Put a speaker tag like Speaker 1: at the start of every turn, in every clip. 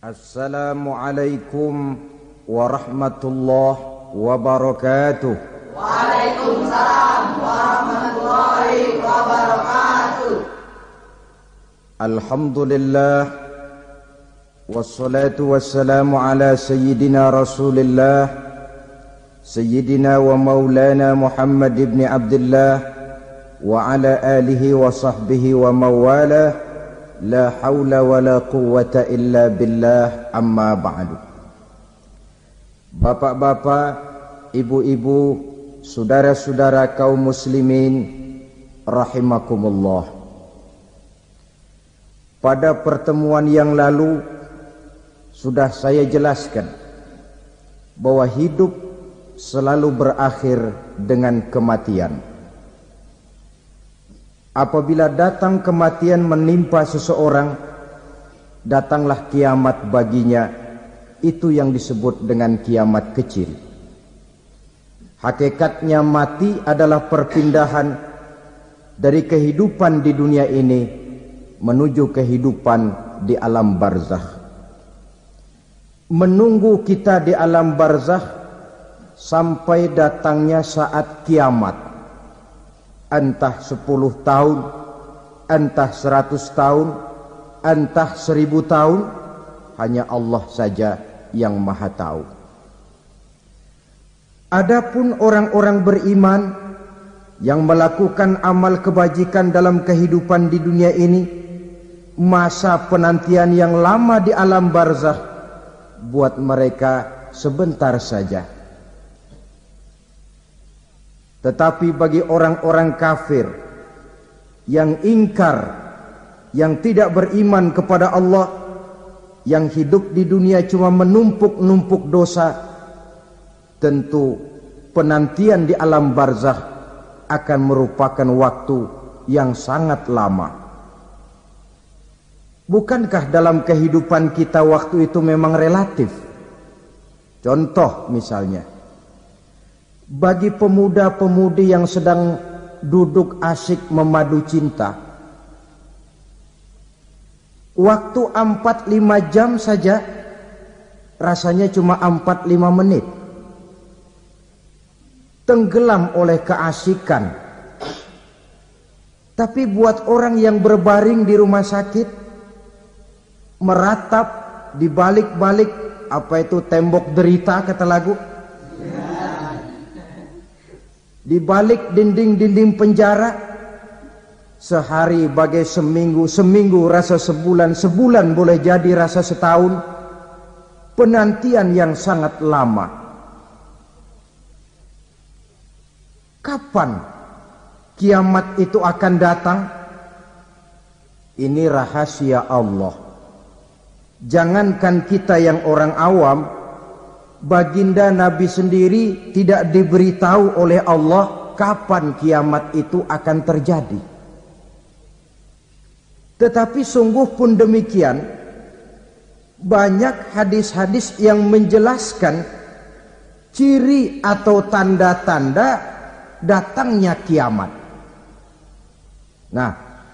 Speaker 1: Assalamualaikum warahmatullahi wabarakatuh.
Speaker 2: Waalaikumsalam warahmatullahi wabarakatuh.
Speaker 1: Alhamdulillah wassalatu wassalamu ala sayyidina Rasulillah sayyidina wa maulana Muhammad ibn Abdullah wa ala alihi wa sahbihi wa mawalah. La haula wa la quwwata illa billah, amma ba'du. Bapak-bapak, ibu-ibu, saudara-saudara kaum muslimin rahimakumullah. Pada pertemuan yang lalu sudah saya jelaskan bahwa hidup selalu berakhir dengan kematian. Apabila datang kematian menimpa seseorang, datanglah kiamat baginya. Itu yang disebut dengan kiamat kecil. Hakikatnya mati adalah perpindahan dari kehidupan di dunia ini menuju kehidupan di alam barzakh. Menunggu kita di alam barzakh sampai datangnya saat kiamat. Entah 10 tahun, entah 100 tahun, entah 1000 tahun, hanya Allah saja yang maha tahu. Adapun orang-orang beriman yang melakukan amal kebajikan dalam kehidupan di dunia ini, masa penantian yang lama di alam barzakh buat mereka sebentar saja. Tetapi bagi orang-orang kafir yang ingkar, yang tidak beriman kepada Allah, yang hidup di dunia cuma menumpuk-numpuk dosa, tentu penantian di alam barzakh akan merupakan waktu yang sangat lama. Bukankah dalam kehidupan kita waktu itu memang relatif? Contoh misalnya, bagi pemuda-pemudi yang sedang duduk asyik memadu cinta, waktu 4-5 jam saja rasanya cuma 4-5 menit. Tenggelam oleh keasikan. Tapi buat orang yang berbaring di rumah sakit, meratap di balik-balik apa itu tembok derita kata lagu, di balik dinding-dinding penjara, sehari bagai seminggu, seminggu rasa sebulan, sebulan boleh jadi rasa setahun. Penantian yang sangat lama. Kapan kiamat itu akan datang? Ini rahasia Allah. Jangankan kita yang orang awam, baginda Nabi sendiri tidak diberitahu oleh Allah kapan kiamat itu akan terjadi. Tetapi sungguh pun demikian, banyak hadis-hadis yang menjelaskan ciri atau tanda-tanda datangnya kiamat. Nah,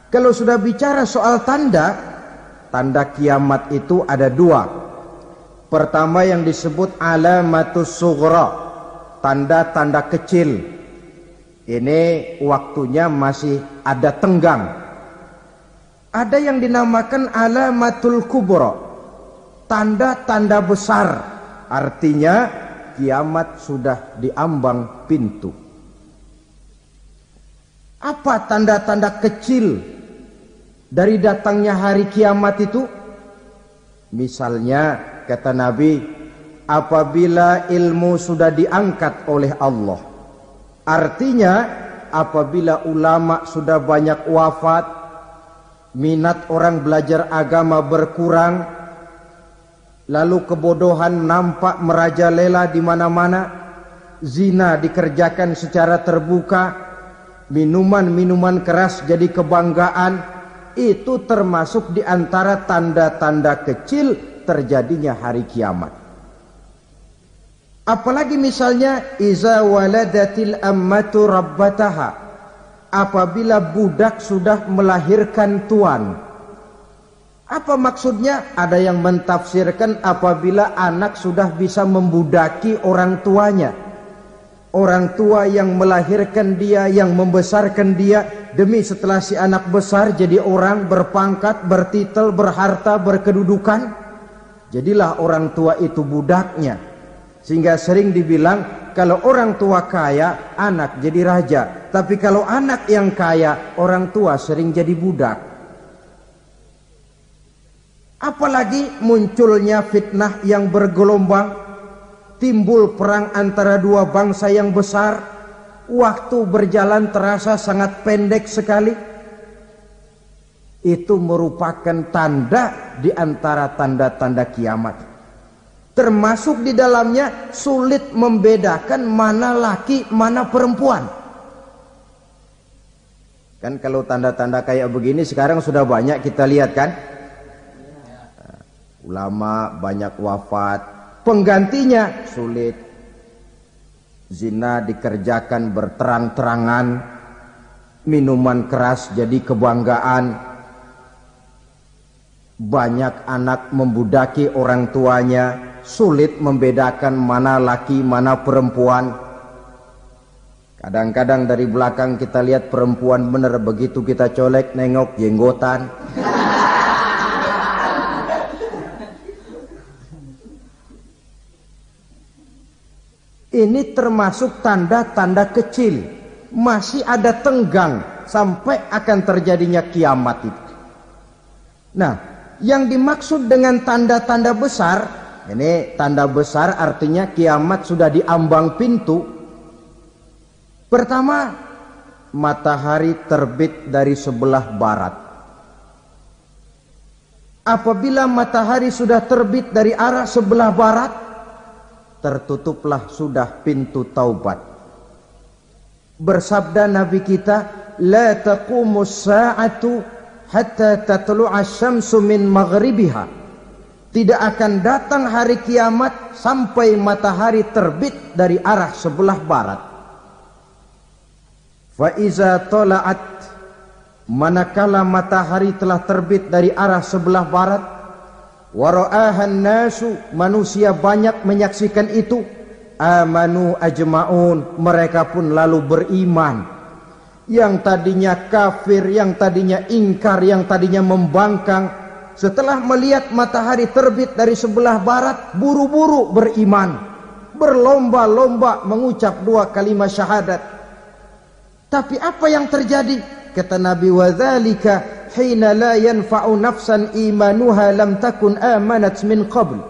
Speaker 1: kalau sudah bicara soal tanda kiamat itu ada dua. Pertama yang disebut alamatus sughra, tanda-tanda kecil. Ini waktunya masih ada tenggang. Ada yang dinamakan alamatul kubra, tanda-tanda besar. Artinya kiamat sudah diambang pintu. Apa tanda-tanda kecil dari datangnya hari kiamat itu? Misalnya kata Nabi, apabila ilmu sudah diangkat oleh Allah, artinya apabila ulama sudah banyak wafat, minat orang belajar agama berkurang, lalu kebodohan nampak merajalela di mana-mana, zina dikerjakan secara terbuka, minuman-minuman keras jadi kebanggaan. Itu termasuk di antara tanda-tanda kecil terjadinya hari kiamat. Apalagi misalnya iza waladatil ammatu rabbataha, apabila budak sudah melahirkan tuan. Apa maksudnya? Ada yang mentafsirkan apabila anak sudah bisa membudaki orang tuanya. Orang tua yang melahirkan dia, yang membesarkan dia, demi setelah si anak besar jadi orang berpangkat, bertitel, berharta, berkedudukan, jadilah orang tua itu budaknya. Sehingga sering dibilang kalau orang tua kaya, anak jadi raja. Tapi kalau anak yang kaya, orang tua sering jadi budak. Apalagi munculnya fitnah yang bergelombang, timbul perang antara dua bangsa yang besar, waktu berjalan terasa sangat pendek sekali. Itu merupakan tanda di antara tanda-tanda kiamat. Termasuk di dalamnya sulit membedakan mana laki, mana perempuan. Kan kalau tanda-tanda kayak begini sekarang sudah banyak kita lihat kan? Ulama banyak wafat, penggantinya sulit. Zina dikerjakan berterang-terangan, minuman keras jadi kebanggaan. Banyak anak membudaki orang tuanya, sulit membedakan mana laki mana perempuan. Kadang-kadang dari belakang kita lihat perempuan bener, begitu kita colek nengok jenggotan. Ini termasuk tanda-tanda kecil. Masih ada tenggang sampai akan terjadinya kiamat itu. Nah, yang dimaksud dengan tanda-tanda besar, ini tanda besar artinya kiamat sudah di ambang pintu. Pertama, matahari terbit dari sebelah barat. Apabila matahari sudah terbit dari arah sebelah barat, tertutuplah sudah pintu taubat. Bersabda Nabi kita, la taqumus sa'atu hatta tatlu'a syamsu min maghribiha. Tidak akan datang hari kiamat sampai matahari terbit dari arah sebelah barat. Fa iza tala'at, manakala matahari telah terbit dari arah sebelah barat, wara'ahan nasu, manusia banyak menyaksikan itu, amanu ajma'un, mereka pun lalu beriman. Yang tadinya kafir, yang tadinya ingkar, yang tadinya membangkang, setelah melihat matahari terbit dari sebelah barat, buru-buru beriman, berlomba-lomba mengucap dua kalimat syahadat. Tapi apa yang terjadi? Kata Nabi, wadzalika hina la yanfa'u nafsan imanuha lam takun amanat min qabl.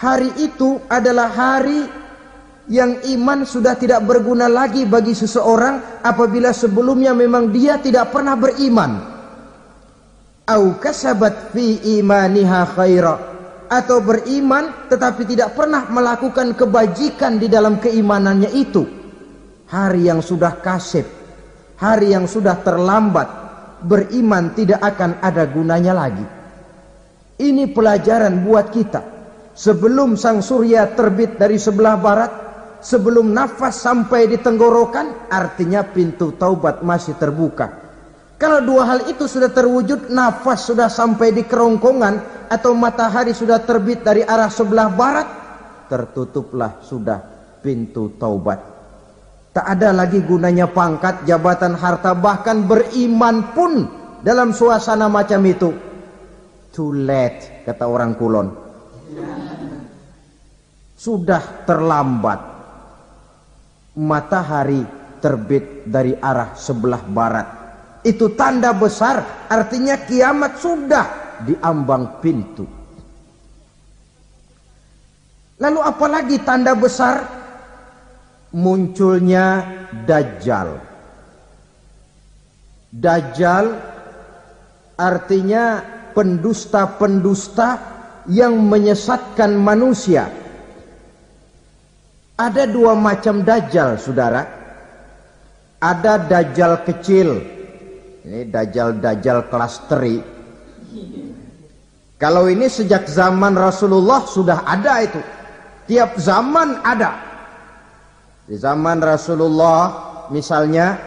Speaker 1: Hari itu adalah hari yang iman sudah tidak berguna lagi bagi seseorang apabila sebelumnya memang dia tidak pernah beriman. Au kasabat fi imaniha khaira, atau beriman tetapi tidak pernah melakukan kebajikan di dalam keimanannya itu. Hari yang sudah kasib, hari yang sudah terlambat, beriman tidak akan ada gunanya lagi. Ini pelajaran buat kita. Sebelum sang surya terbit dari sebelah barat, sebelum nafas sampai di tenggorokan, artinya pintu taubat masih terbuka. Kalau dua hal itu sudah terwujud, nafas sudah sampai di kerongkongan atau matahari sudah terbit dari arah sebelah barat, tertutuplah sudah pintu taubat. Tak ada lagi gunanya pangkat, jabatan, harta, bahkan beriman pun dalam suasana macam itu. Too late, kata orang Kulon. Sudah terlambat. Matahari terbit dari arah sebelah barat. Itu tanda besar, artinya kiamat sudah di ambang pintu. Lalu apalagi tanda besar? Munculnya Dajjal. Dajjal artinya pendusta-pendusta yang menyesatkan manusia. Ada dua macam Dajjal, saudara. Ada Dajjal kecil. Ini Dajjal kelas teri. Kalau ini sejak zaman Rasulullah sudah ada itu. Tiap zaman ada. Di zaman Rasulullah misalnya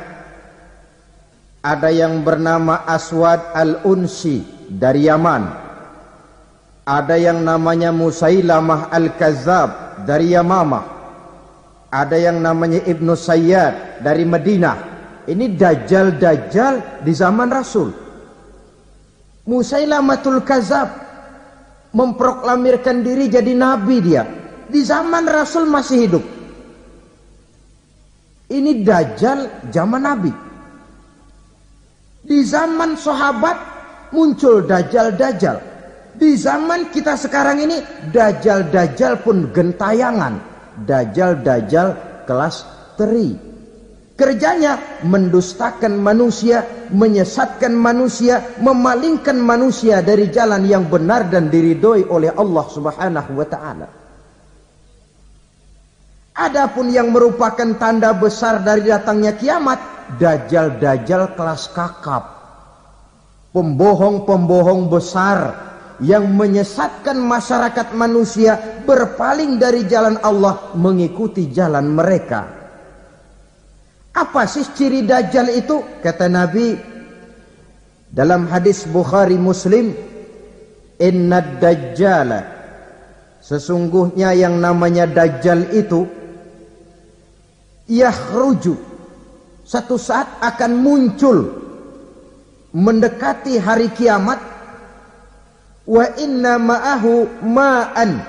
Speaker 1: ada yang bernama Aswad al-Unsi dari Yaman. Ada yang namanya Musailamah Al-Kazzab dari Yamamah. Ada yang namanya Ibnu Sayyad dari Madinah. Ini dajjal-dajjal di zaman Rasul. Musailamatul Kazzab memproklamirkan diri jadi nabi dia. Di zaman Rasul masih hidup. Ini dajjal zaman Nabi. Di zaman sahabat muncul dajjal-dajjal. Di zaman kita sekarang ini dajjal-dajjal pun gentayangan. Dajjal-dajjal kelas teri. Kerjanya mendustakan manusia, menyesatkan manusia, memalingkan manusia dari jalan yang benar dan diridhoi oleh Allah Subhanahu wa taala. Adapun yang merupakan tanda besar dari datangnya kiamat, dajjal-dajjal kelas kakap. Pembohong-pembohong besar yang menyesatkan masyarakat manusia berpaling dari jalan Allah mengikuti jalan mereka. Apa sih ciri dajjal itu? Kata Nabi dalam hadis Bukhari Muslim, innad dajjala, sesungguhnya yang namanya dajjal itu yakhruju, satu saat akan muncul mendekati hari kiamat. Wa inna ma'ahu ma'an,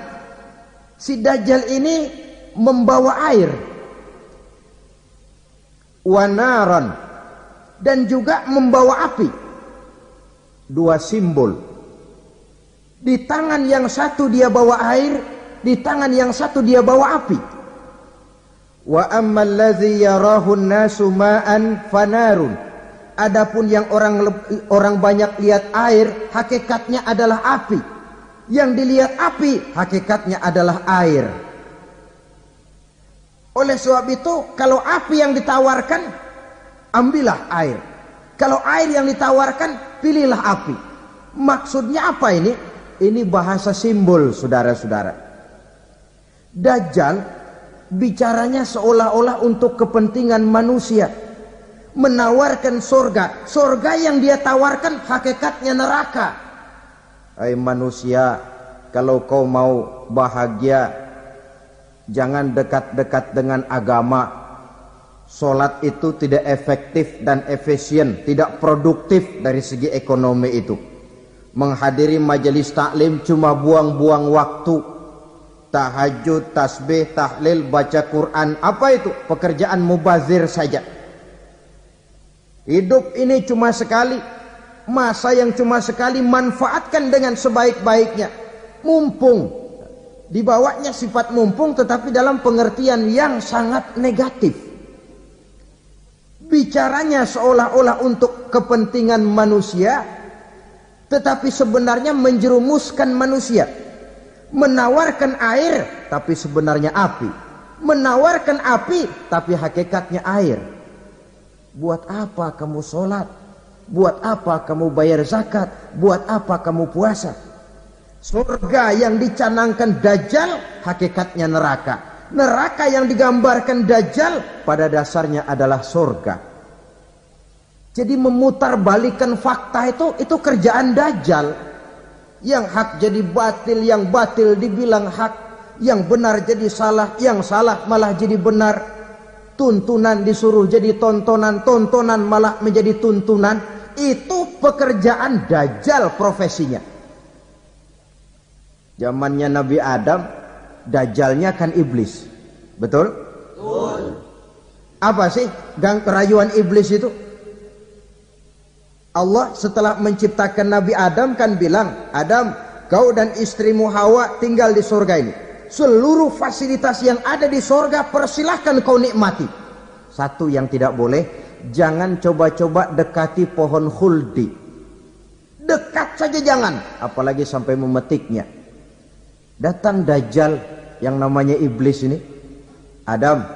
Speaker 1: si dajjal ini membawa air. Wa naran, dan juga membawa api. Dua simbol. Di tangan yang satu dia bawa air, di tangan yang satu dia bawa api. Wa ammal ladzi yarahu an-nasu ma'an fanarun, adapun yang orang banyak lihat air, hakikatnya adalah api. Yang dilihat api, hakikatnya adalah air. Oleh sebab itu, kalau api yang ditawarkan, ambillah air. Kalau air yang ditawarkan, pilihlah api. Maksudnya apa ini? Ini bahasa simbol, saudara-saudara. Dajjal bicaranya seolah-olah untuk kepentingan manusia. Menawarkan surga. Surga yang dia tawarkan hakikatnya neraka. Hai manusia, kalau kau mau bahagia, jangan dekat-dekat dengan agama. Solat itu tidak efektif dan efisien, tidak produktif dari segi ekonomi itu. Menghadiri majelis taklim cuma buang-buang waktu. Tahajud, tasbih, tahlil, baca Quran, apa itu? Pekerjaan mubazir saja. Hidup ini cuma sekali, masa yang cuma sekali, manfaatkan dengan sebaik-baiknya. Mumpung, dibawanya sifat mumpung tetapi dalam pengertian yang sangat negatif. Bicaranya seolah-olah untuk kepentingan manusia, tetapi sebenarnya menjerumuskan manusia. Menawarkan air, tapi sebenarnya api. Menawarkan api, tapi hakikatnya air. Buat apa kamu sholat? Buat apa kamu bayar zakat? Buat apa kamu puasa? Surga yang dicanangkan dajjal, hakikatnya neraka. Neraka yang digambarkan dajjal, pada dasarnya adalah surga. Jadi memutarbalikkan fakta itu kerjaan dajjal. Yang hak jadi batil, yang batil dibilang hak, yang benar jadi salah, yang salah malah jadi benar. Tuntunan disuruh jadi tontonan, tontonan malah menjadi tuntunan. Itu pekerjaan dajjal profesinya. Zamannya Nabi Adam, dajjalnya kan iblis. Betul? Betul. Apa sih gang kerayuan iblis itu? Allah setelah menciptakan Nabi Adam kan bilang, Adam, kau dan istrimu Hawa tinggal di surga ini. Seluruh fasilitas yang ada di surga persilahkan kau nikmati. Satu yang tidak boleh, jangan coba-coba dekati pohon khuldi. Dekat saja jangan, apalagi sampai memetiknya. Datang dajjal yang namanya iblis ini. Adam,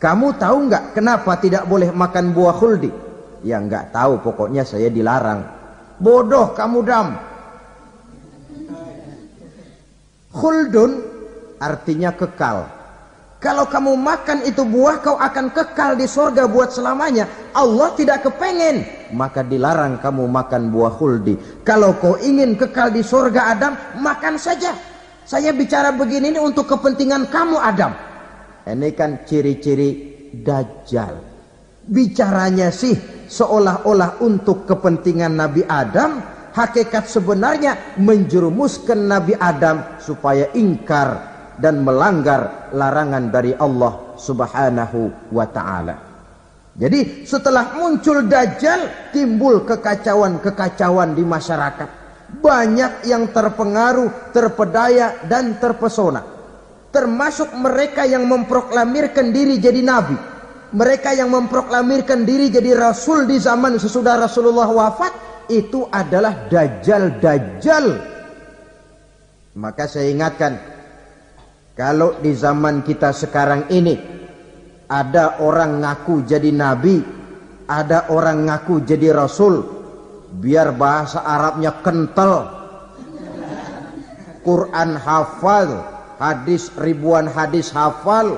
Speaker 1: kamu tahu nggak kenapa tidak boleh makan buah khuldi? Ya nggak tahu, pokoknya saya dilarang. Bodoh kamu Dam. Khuldun artinya kekal. Kalau kamu makan itu buah, kau akan kekal di surga buat selamanya. Allah tidak kepengen, maka dilarang kamu makan buah khuldi. Kalau kau ingin kekal di surga Adam, makan saja. Saya bicara begini ini untuk kepentingan kamu Adam. Ini kan ciri-ciri Dajjal. Bicaranya sih seolah-olah untuk kepentingan Nabi Adam. Hakikat sebenarnya menjerumuskan Nabi Adam supaya ingkar dan melanggar larangan dari Allah Subhanahu wa ta'ala. Jadi setelah muncul Dajjal, timbul kekacauan-kekacauan di masyarakat. Banyak yang terpengaruh, terpedaya dan terpesona. Termasuk mereka yang memproklamirkan diri jadi nabi. Mereka yang memproklamirkan diri jadi rasul di zaman sesudah Rasulullah wafat, itu adalah Dajjal-Dajjal. Maka saya ingatkan, kalau di zaman kita sekarang ini ada orang ngaku jadi nabi, ada orang ngaku jadi rasul, biar bahasa Arabnya kental, Quran hafal, hadis ribuan hadis hafal,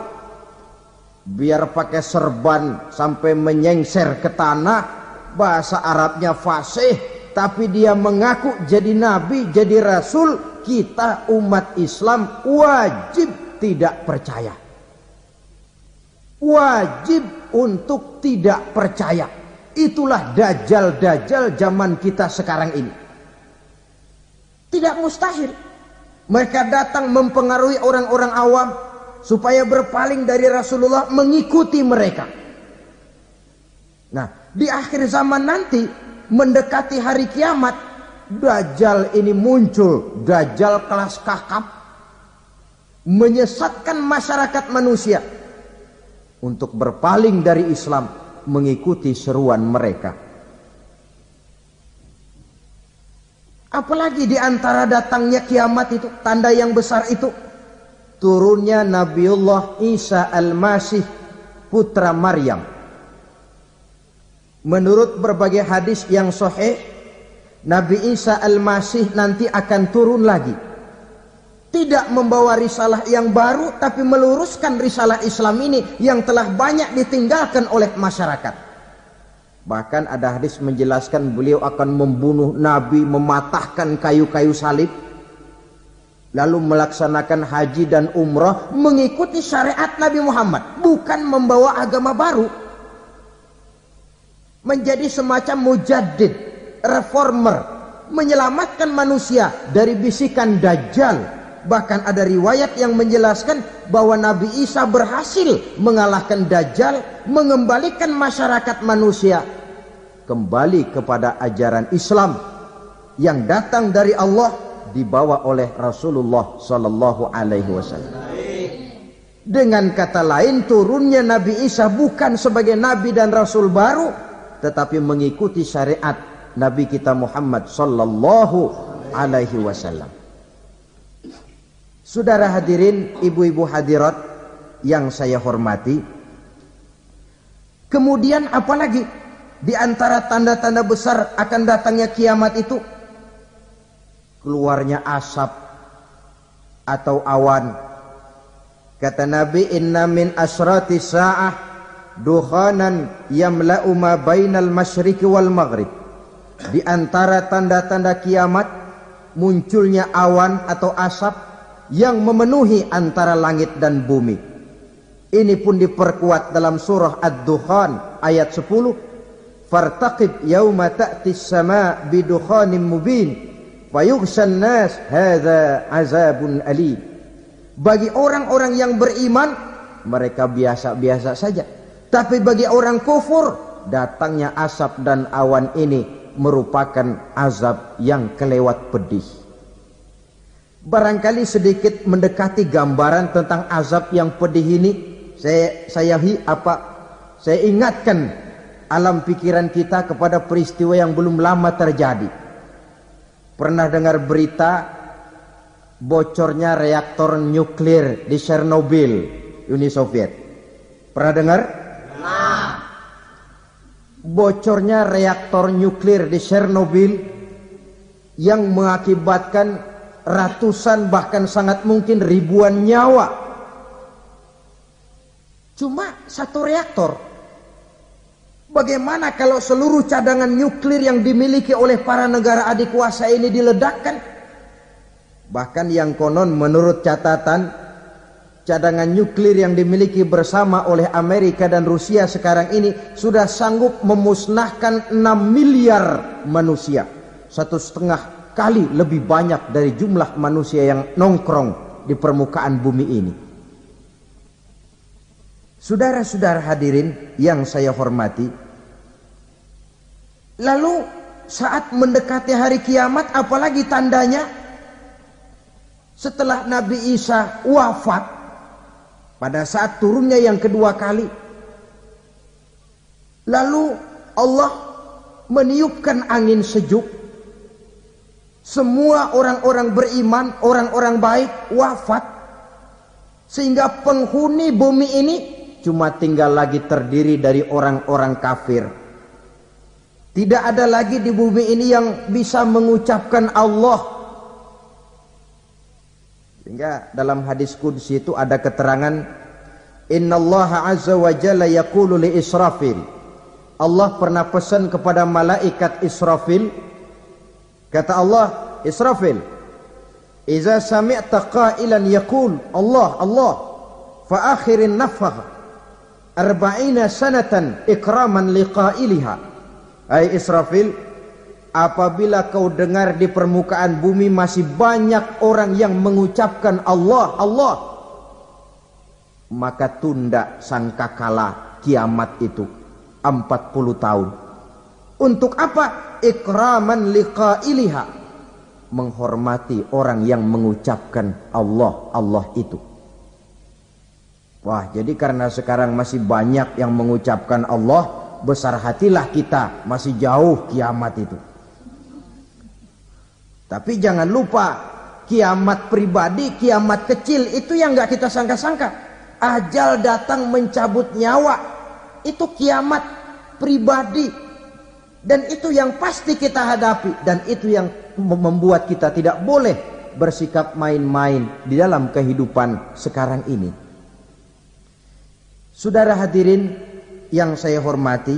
Speaker 1: biar pakai serban sampai menyengser ke tanah, bahasa Arabnya fasih, tapi dia mengaku jadi nabi, jadi rasul. Kita umat Islam wajib tidak percaya. Wajib untuk tidak percaya. Itulah Dajjal-Dajjal zaman kita sekarang ini. Tidak mustahil mereka datang mempengaruhi orang-orang awam supaya berpaling dari Rasulullah, mengikuti mereka. Nah, di akhir zaman nanti, mendekati hari kiamat, Dajjal ini muncul. Dajjal kelas kakap, menyesatkan masyarakat manusia untuk berpaling dari Islam, mengikuti seruan mereka. Apalagi di antara datangnya kiamat itu, tanda yang besar itu, turunnya Nabiullah Isa Al-Masih, putra Maryam. Menurut berbagai hadis yang sahih, Nabi Isa Al-Masih nanti akan turun lagi. Tidak membawa risalah yang baru, tapi meluruskan risalah Islam ini yang telah banyak ditinggalkan oleh masyarakat. Bahkan ada hadis menjelaskan beliau akan membunuh Nabi, mematahkan kayu-kayu salib, lalu melaksanakan haji dan umrah mengikuti syariat Nabi Muhammad, bukan membawa agama baru. Menjadi semacam mujaddid, reformer, menyelamatkan manusia dari bisikan Dajjal. Bahkan ada riwayat yang menjelaskan bahwa Nabi Isa berhasil mengalahkan Dajjal, mengembalikan masyarakat manusia kembali kepada ajaran Islam yang datang dari Allah, dibawa oleh Rasulullah sallallahu alaihi wasallam. Dengan kata lain, turunnya Nabi Isa bukan sebagai nabi dan rasul baru, tetapi mengikuti syariat Nabi kita Muhammad sallallahu alaihi wasallam. Saudara hadirin, ibu-ibu hadirat yang saya hormati, kemudian apalagi di antara tanda-tanda besar akan datangnya kiamat itu? Keluarnya asap atau awan. Kata Nabi, inna min asyrati sa'ah dukhanan yamla'u ma bainal masyriqi wal maghrib. Di antara tanda-tanda kiamat, munculnya awan atau asap yang memenuhi antara langit dan bumi. Ini pun diperkuat dalam surah Ad-Dukhan ayat 10. Fartaqib yauma ta'ti as-sama' bidukhanin mubin fayughshan nas hadza azabun alim. Bagi orang-orang yang beriman, mereka biasa-biasa saja. Tapi bagi orang kufur, datangnya asap dan awan ini merupakan azab yang kelewat pedih. Barangkali sedikit mendekati gambaran tentang azab yang pedih ini, saya ingatkan alam pikiran kita kepada peristiwa yang belum lama terjadi. Pernah dengar berita bocornya reaktor nuklir di Chernobyl, Uni Soviet? Pernah dengar? Nah. Bocornya reaktor nuklir di Chernobyl yang mengakibatkan ratusan bahkan sangat mungkin ribuan nyawa. cuma satu reaktor. Bagaimana kalau seluruh cadangan nuklir yang dimiliki oleh para negara adik kuasa ini diledakkan? Bahkan yang konon menurut catatan, cadangan nuklir yang dimiliki bersama oleh Amerika dan Rusia sekarang ini sudah sanggup memusnahkan 6 miliar manusia. 1,5 kali lebih banyak dari jumlah manusia yang nongkrong di permukaan bumi ini. Saudara-saudara hadirin yang saya hormati, lalu saat mendekati hari kiamat, apalagi tandanya? Setelah Nabi Isa wafat, pada saat turunnya yang kedua kali, lalu Allah meniupkan angin sejuk. Semua orang-orang beriman, orang-orang baik wafat, sehingga penghuni bumi ini cuma tinggal lagi terdiri dari orang-orang kafir. Tidak ada lagi di bumi ini yang bisa mengucapkan Allah. Sehingga dalam hadis qudsi itu ada keterangan, innallaha azza wa jalla yaqulu li Israfil. Allah pernah pesan kepada malaikat Israfil, kata Allah, Israfil, iza sami'ta qailan yaqul Allah Allah fa akhirin nafakh 40 sanatan ikraman liqailiha. Hai Israfil, apabila kau dengar di permukaan bumi masih banyak orang yang mengucapkan Allah Allah, maka tunda sangkakala kiamat itu 40 tahun. Untuk apa? Ikraman liqailiha, menghormati orang yang mengucapkan Allah Allah itu. Wah, jadi karena sekarang masih banyak yang mengucapkan Allah, besar hatilah kita, masih jauh kiamat itu. Tapi jangan lupa, kiamat pribadi, kiamat kecil itu yang gak kita sangka-sangka. Ajal datang mencabut nyawa, itu kiamat pribadi. Dan itu yang pasti kita hadapi. Dan itu yang membuat kita tidak boleh bersikap main-main di dalam kehidupan sekarang ini. Saudara hadirin yang saya hormati,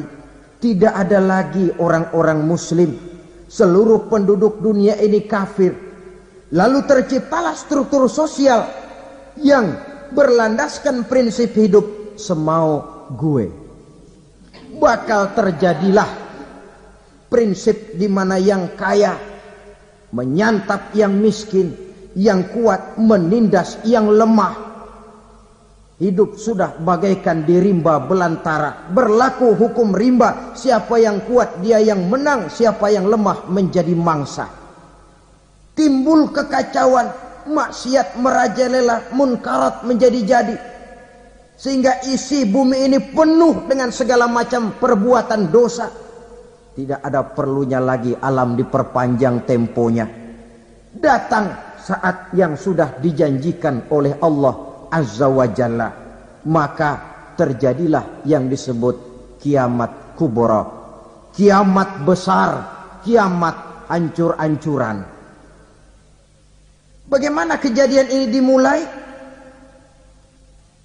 Speaker 1: tidak ada lagi orang-orang muslim. Seluruh penduduk dunia ini kafir. Lalu terciptalah struktur sosial yang berlandaskan prinsip hidup semau gue. Bakal terjadilah prinsip di mana yang kaya menyantap yang miskin, yang kuat menindas yang lemah. Hidup sudah bagaikan di rimba belantara. Berlaku hukum rimba. Siapa yang kuat dia yang menang. Siapa yang lemah menjadi mangsa. Timbul kekacauan. Maksiat merajalela. Munkarat menjadi-jadi. Sehingga isi bumi ini penuh dengan segala macam perbuatan dosa. Tidak ada perlunya lagi alam diperpanjang temponya. Datang saat yang sudah dijanjikan oleh Allah Azza wa Jalla, maka terjadilah yang disebut kiamat kubra, kiamat besar, kiamat hancur-hancuran. Bagaimana kejadian ini dimulai?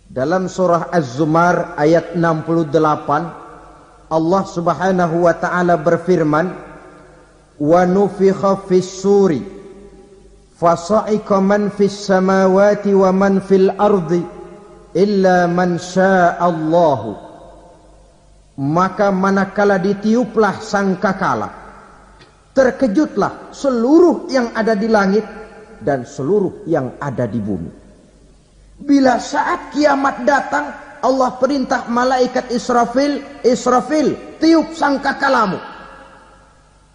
Speaker 1: Dalam surah Az-Zumar ayat 68, Allah Subhanahu wa taala berfirman, wa nufikha fis suri fasa'iqa man fis samawati wa man fil ardi illa man sya'allahu. Maka manakala ditiuplah sangkakala, terkejutlah seluruh yang ada di langit dan seluruh yang ada di bumi. Bila saat kiamat datang, Allah perintah malaikat Israfil, Israfil, tiup sangkakalamu.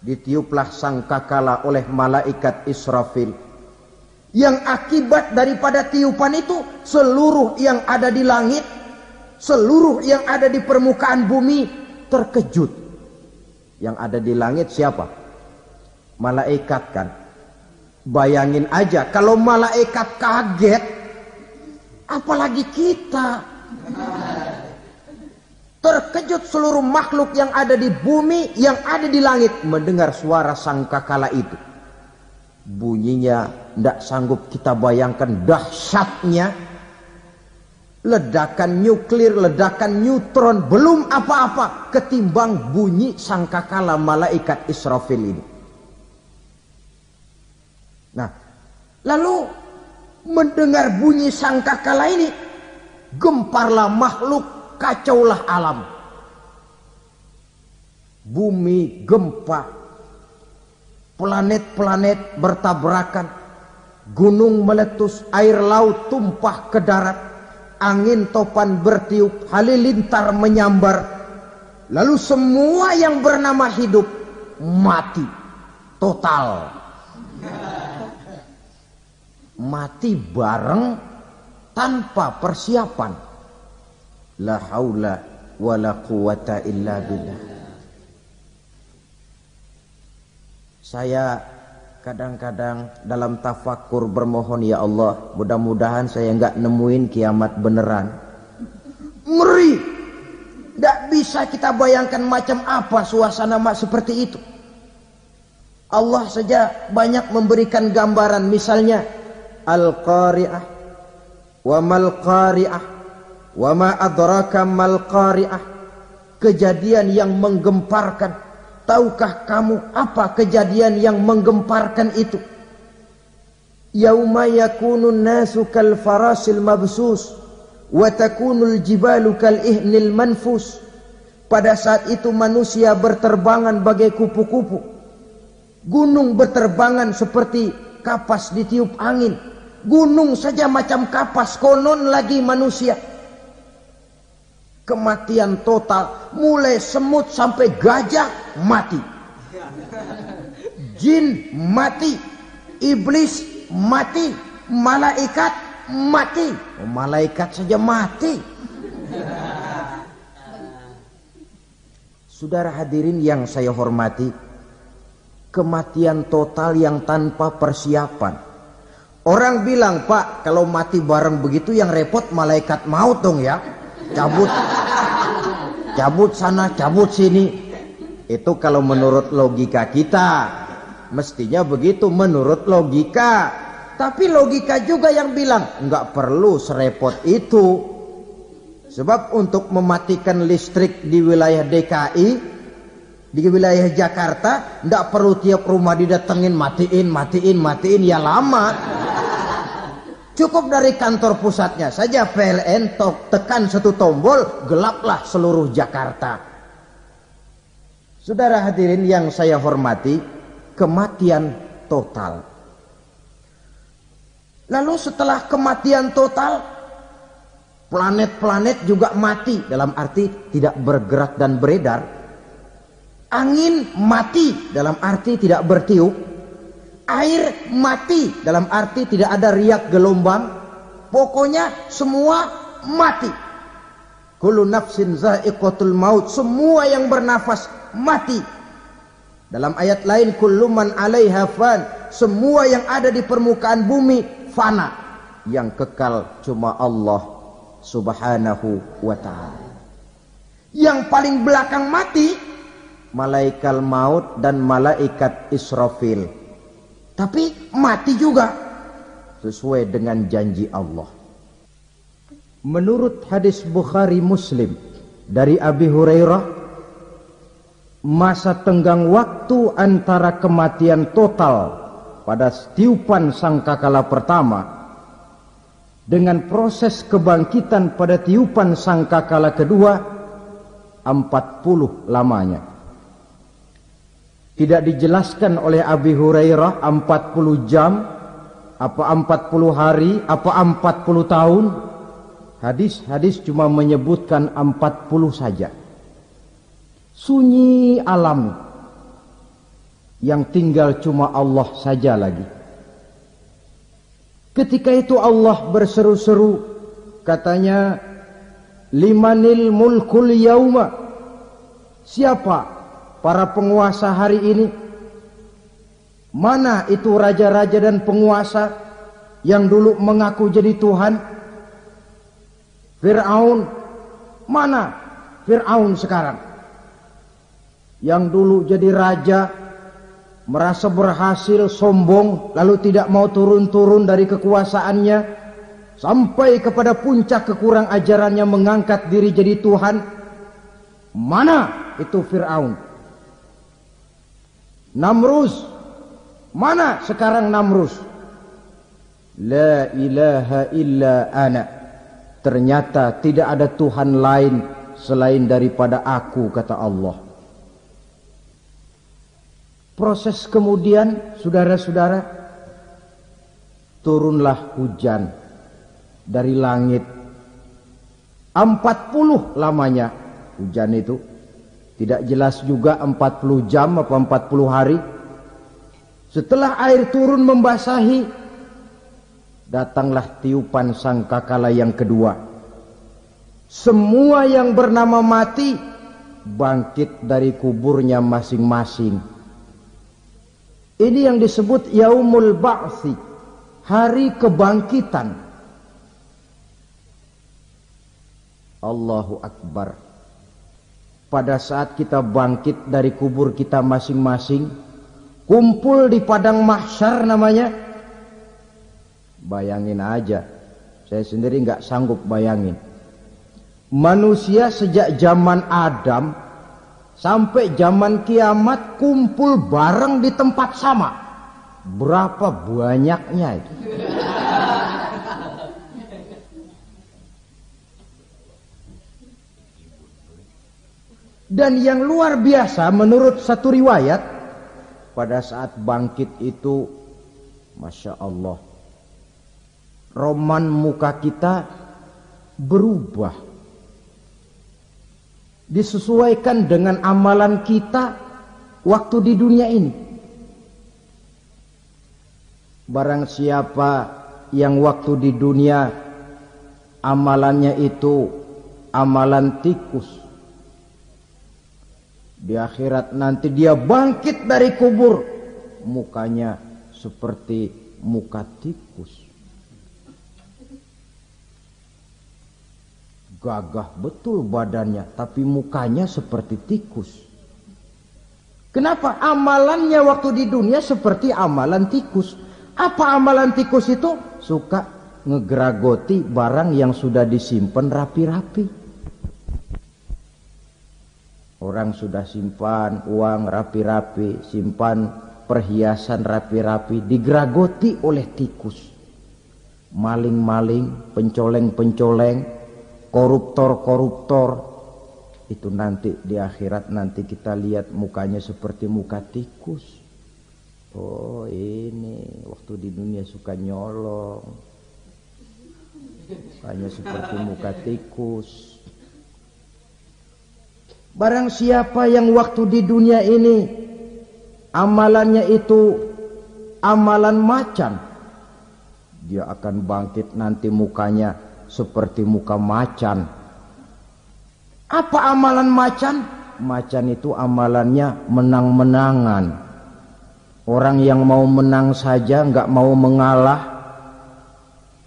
Speaker 1: Ditiuplah sangkakala oleh malaikat Israfil. Yang akibat daripada tiupan itu, seluruh yang ada di langit, seluruh yang ada di permukaan bumi terkejut. Yang ada di langit siapa? Malaikat kan. Bayangin aja kalau malaikat kaget, apalagi kita. Terkejut seluruh makhluk yang ada di bumi, yang ada di langit mendengar suara sangkakala itu. Bunyinya tidak sanggup kita bayangkan dahsyatnya. ledakan nuklir, ledakan neutron, belum apa-apa ketimbang bunyi sangkakala malaikat Israfil ini. Nah, lalu mendengar bunyi sangkakala ini, gemparlah makhluk, kacaulah alam. Bumi gempa, planet-planet bertabrakan, gunung meletus, air laut tumpah ke darat, angin topan bertiup, halilintar menyambar. Lalu semua yang bernama hidup mati total. Mati bareng tanpa persiapan. La haula wala quwata illa billah. Saya kadang-kadang dalam tafakur bermohon, ya Allah, mudah-mudahan saya enggak nemuin kiamat beneran. Ngeri. Tidak bisa kita bayangkan macam apa suasana seperti itu. Allah saja banyak memberikan gambaran, misalnya Al-Qari'ah, wa mal qari'ah, wa ma adraka mal qari'ah. Kejadian yang menggemparkan. Tahukah kamu apa kejadian yang menggemparkan itu? Yauma yakunun nasu kal farasil mabsus wa takunul jibalu kal ihnil manfus. Pada saat itu manusia berterbangan bagai kupu-kupu. Gunung berterbangan seperti kapas ditiup angin. Gunung saja macam kapas, konon lagi manusia. Kematian total, mulai semut sampai gajah mati, jin mati, iblis mati, malaikat mati. Malaikat saja mati. Saudara hadirin yang saya hormati, kematian total yang tanpa persiapan. Orang bilang, Pak, kalau mati bareng begitu yang repot malaikat maut dong ya. Cabut sana, cabut sini. Itu kalau menurut logika kita, mestinya begitu menurut logika. Tapi logika juga yang bilang nggak perlu serepot itu. Sebab untuk mematikan listrik di wilayah DKI, di wilayah Jakarta, nggak perlu tiap rumah didatengin matiin, ya lama. Cukup dari kantor pusatnya saja PLN tekan satu tombol, gelaplah seluruh Jakarta. Saudara hadirin yang saya hormati, kematian total. Lalu setelah kematian total, planet-planet juga mati, dalam arti tidak bergerak dan beredar. Angin mati, dalam arti tidak bertiup. Air mati, dalam arti tidak ada riak gelombang. Pokoknya semua mati. Kullu nafsin za'iqatul maut. Semua yang bernafas mati. Dalam ayat lain, kullu man 'alaiha fan. Semua yang ada di permukaan bumi fana. Yang kekal cuma Allah Subhanahu wa ta'ala. Yang paling belakang mati malaikat maut dan malaikat Israfil. Tapi mati juga sesuai dengan janji Allah. Menurut hadis Bukhari Muslim dari Abi Hurairah, masa tenggang waktu antara kematian total pada tiupan sangkakala pertama dengan proses kebangkitan pada tiupan sangkakala kedua 40 lamanya. Tidak dijelaskan oleh Abi Hurairah 40 jam, apa 40 hari, apa 40 tahun. Hadis-hadis cuma menyebutkan 40 saja. Sunyi alam, yang tinggal cuma Allah saja lagi. Ketika itu Allah berseru-seru, katanya, limanil mulkul yauma. Siapa para penguasa hari ini? Mana itu raja-raja dan penguasa yang dulu mengaku jadi Tuhan? Fir'aun. Mana Fir'aun sekarang? Yang dulu jadi raja, merasa berhasil, sombong, lalu tidak mau turun-turun dari kekuasaannya. sampai kepada puncak kekurang ajarannya mengangkat diri jadi Tuhan. Mana itu Fir'aun? Namrus, mana sekarang Namrus? La ilaha illa ana. Ternyata tidak ada Tuhan lain selain daripada aku, kata Allah. Proses kemudian, saudara-saudara, turunlah hujan dari langit. 40 lamanya hujan itu. Tidak jelas juga 40 jam apa 40 hari. Setelah air turun membasahi, datanglah tiupan sangkakala yang kedua. Semua yang bernama mati bangkit dari kuburnya masing-masing. Ini yang disebut Yaumul Ba'thi, hari kebangkitan. Allahu Akbar. Pada saat kita bangkit dari kubur kita masing-masing, kumpul di padang mahsyar namanya. Bayangin aja, saya sendiri nggak sanggup bayangin. Manusia sejak zaman Adam sampai zaman kiamat kumpul bareng di tempat sama. Berapa banyaknya itu? Dan yang luar biasa menurut satu riwayat, pada saat bangkit itu, Masya Allah, roman muka kita berubah. Disesuaikan dengan amalan kita waktu di dunia ini. Barang siapa yang waktu di dunia amalannya itu amalan tikus, di akhirat nanti dia bangkit dari kubur, mukanya seperti muka tikus. Gagah betul badannya, tapi mukanya seperti tikus. Kenapa? Amalannya waktu di dunia seperti amalan tikus. Apa amalan tikus itu? Suka ngegeragoti barang yang sudah disimpan rapi-rapi. Orang sudah simpan uang rapi-rapi, simpan perhiasan rapi-rapi, digeragoti oleh tikus. Maling-maling, pencoleng-pencoleng, koruptor-koruptor. Itu nanti di akhirat nanti kita lihat mukanya seperti muka tikus. Oh ini waktu di dunia suka nyolong, mukanya seperti muka tikus. Barang siapa yang waktu di dunia ini amalannya itu amalan macan, dia akan bangkit nanti mukanya seperti muka macan. Apa amalan macan? Macan itu amalannya menang-menangan. Orang yang mau menang saja nggak mau mengalah.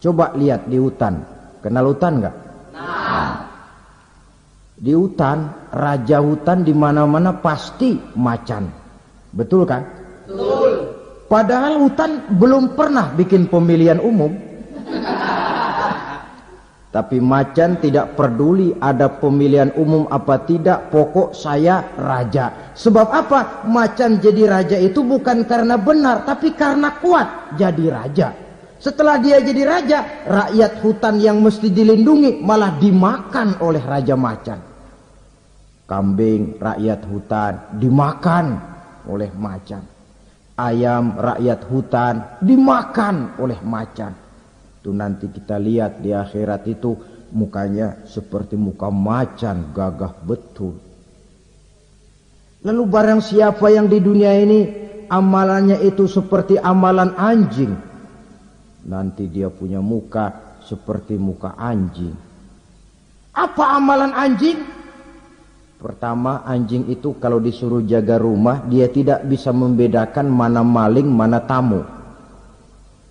Speaker 1: Coba lihat di hutan. Kenal hutan nggak? Di hutan, raja hutan di mana-mana pasti macan. Betul kan?
Speaker 2: Betul.
Speaker 1: Padahal hutan belum pernah bikin pemilihan umum. Tapi macan tidak peduli ada pemilihan umum apa tidak, pokok saya raja. Sebab apa? Macan jadi raja itu bukan karena benar, tapi karena kuat jadi raja. Setelah dia jadi raja, rakyat hutan yang mesti dilindungi malah dimakan oleh raja macan. Kambing rakyat hutan dimakan oleh macan. Ayam rakyat hutan dimakan oleh macan. Itu nanti kita lihat di akhirat itu mukanya seperti muka macan, gagah betul. Lalu barang siapa yang di dunia ini amalannya itu seperti amalan anjing, nanti dia punya muka seperti muka anjing. Apa amalan anjing? Pertama, anjing itu kalau disuruh jaga rumah, dia tidak bisa membedakan mana maling, mana tamu.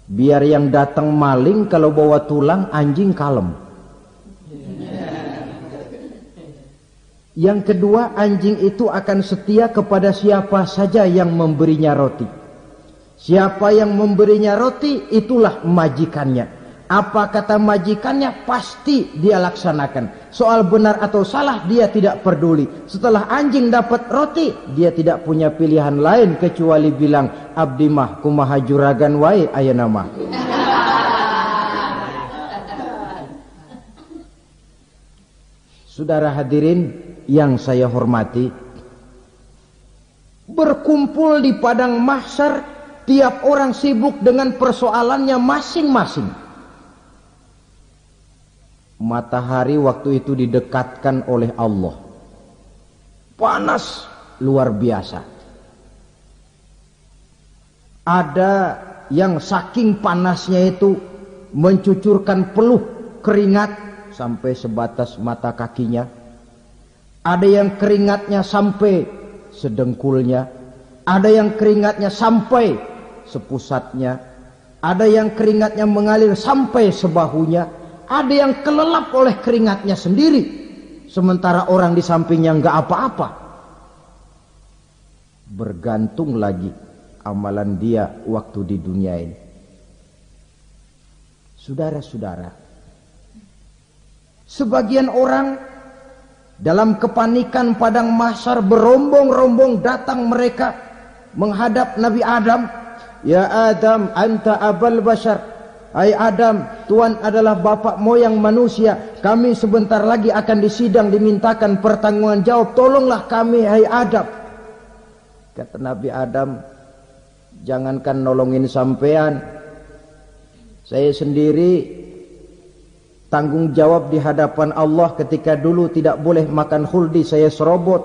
Speaker 1: Biar yang datang maling, kalau bawa tulang, anjing kalem. Yang kedua, anjing itu akan setia kepada siapa saja yang memberinya roti. Siapa yang memberinya roti, itulah majikannya. Apa kata majikannya pasti dia laksanakan. Soal benar atau salah dia tidak peduli. Setelah anjing dapat roti, dia tidak punya pilihan lain kecuali bilang, abdi mah kumaha juragan wae ayeuna mah. Saudara hadirin yang saya hormati, berkumpul di padang mahsyar, tiap orang sibuk dengan persoalannya masing-masing. Matahari waktu itu didekatkan oleh Allah. Panas luar biasa. Ada yang saking panasnya itu mencucurkan peluh keringat sampai sebatas mata kakinya. Ada yang keringatnya sampai sedengkulnya. Ada yang keringatnya sampai sepusatnya. Ada yang keringatnya mengalir sampai sebahunya. Ada yang kelelap oleh keringatnya sendiri, sementara orang di sampingnya enggak apa-apa. Bergantung lagi amalan dia waktu di dunia ini. Saudara-saudara, sebagian orang dalam kepanikan padang mahsyar berombong-rombong datang mereka menghadap Nabi Adam. Ya Adam, anta abal bashar. Hai Adam, Tuhan adalah bapak moyang manusia. Kami sebentar lagi akan disidang, dimintakan pertanggungan jawab. Tolonglah kami, hai Adam. Kata Nabi Adam, jangankan nolongin sampean, saya sendiri tanggung jawab di hadapan Allah ketika dulu tidak boleh makan khuldi, saya serobot.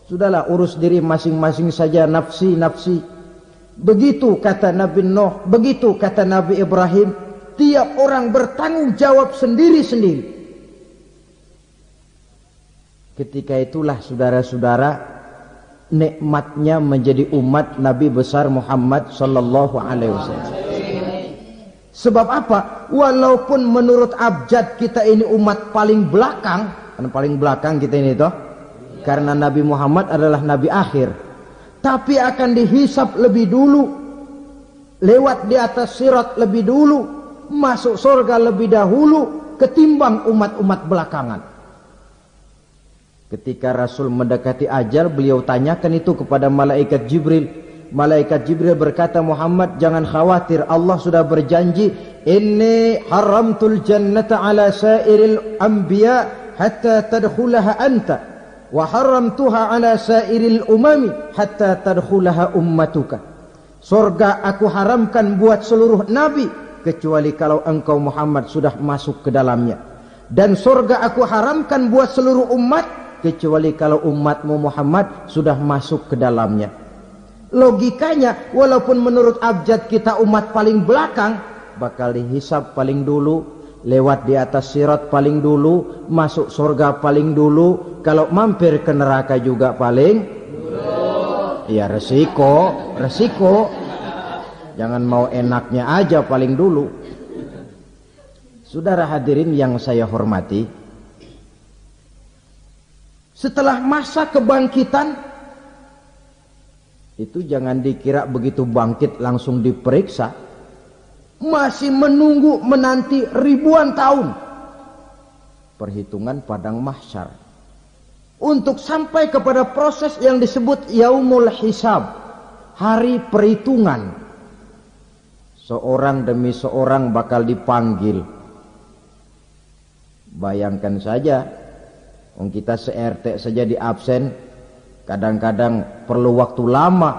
Speaker 1: Sudahlah, urus diri masing-masing saja, nafsi. Begitu kata Nabi Nuh, begitu kata Nabi Ibrahim. Tiap orang bertanggung jawab sendiri-sendiri. Ketika itulah saudara-saudara, nikmatnya menjadi umat Nabi besar Muhammad sallallahu alaihi wasallam. Sebab apa? Walaupun menurut abjad kita ini umat paling belakang, kan paling belakang kita ini toh, karena Nabi Muhammad adalah Nabi akhir. Tapi akan dihisap lebih dulu, lewat di atas sirat lebih dulu, masuk surga lebih dahulu ketimbang umat-umat belakangan. Ketika Rasul mendekati ajal, beliau tanyakan itu kepada malaikat Jibril. Malaikat Jibril berkata, Muhammad jangan khawatir, Allah sudah berjanji, inni haramtul jannata ala sairil anbiya hatta tadkhulaha anta. Wa haramtuha ala sairil umami hatta tadkhulaha ummatuka. Surga aku haramkan buat seluruh nabi kecuali kalau engkau Muhammad sudah masuk ke dalamnya. Dan surga aku haramkan buat seluruh umat kecuali kalau umatmu Muhammad sudah masuk ke dalamnya. Logikanya, walaupun menurut abjad kita umat paling belakang, bakal dihisab paling dulu, lewat di atas sirat paling dulu, masuk surga paling dulu, kalau mampir ke neraka juga paling dulu. Ya resiko. Jangan mau enaknya aja paling dulu. Saudara hadirin yang saya hormati, setelah masa kebangkitan itu jangan dikira begitu bangkit langsung diperiksa. Masih menunggu menanti ribuan tahun perhitungan padang mahsyar untuk sampai kepada proses yang disebut yaumul hisab, hari perhitungan. Seorang demi seorang bakal dipanggil. Bayangkan saja, kita se-RT saja di absen, kadang-kadang perlu waktu lama.